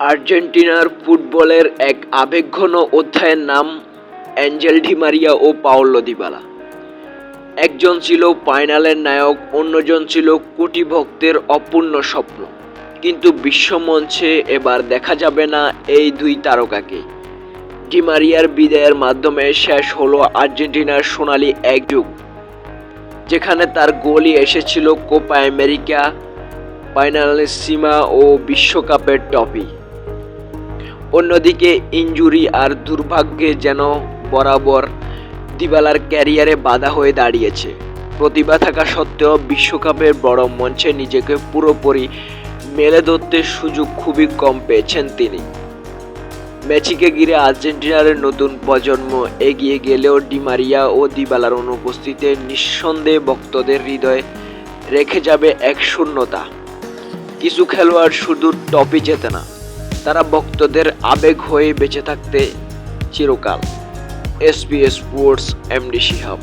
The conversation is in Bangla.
আর্জেন্টিনার ফুটবলের এক আবেগঘন অধ্যায়ের নাম অ্যাঞ্জেল ডি মারিয়া ও পাওলো দিবালা। একজন ছিল ফাইনালের নায়ক, অন্যজন ছিল কোটি ভক্তের অপূর্ণ স্বপ্ন। কিন্তু বিশ্বমঞ্চে এবার দেখা যাবে না এই দুই তারকাকে। ডি মারিয়ার বিদায়ের মাধ্যমে শেষ হলো আর্জেন্টিনার সোনালি এক যুগ, যেখানে তার গোলই এসেছিল কোপা আমেরিকা, ফাইনালিসিমা ও বিশ্বকাপের ট্রফি। অন্যদিকে ইনজুরি আর দুর্ভাগ্যে যেন বরাবর দিবালার ক্যারিয়ারে বাধা হয়ে দাঁড়িয়েছে। প্রতিভা থাকা সত্ত্বেও বিশ্বকাপের বড় মঞ্চে নিজেকে পুরোপুরি মেলে ধরতে সুযোগ খুবই কম পেয়েছেন তিনি। মেসিকে ঘিরে আর্জেন্টিনার নতুন প্রজন্ম এগিয়ে গেলেও ডি মারিয়া ও দিবালার অনুপস্থিতিতে নিঃসন্দেহে ভক্তদের হৃদয়ে রেখে যাবে এক শূন্যতা। কিছু খেলোয়াড় শুধু ট্রফি জেতে না, তারা ভক্তদের আবেগ হয়ে বেঁচে থাকতে চিরকাল। SBS sports, MD Shihab.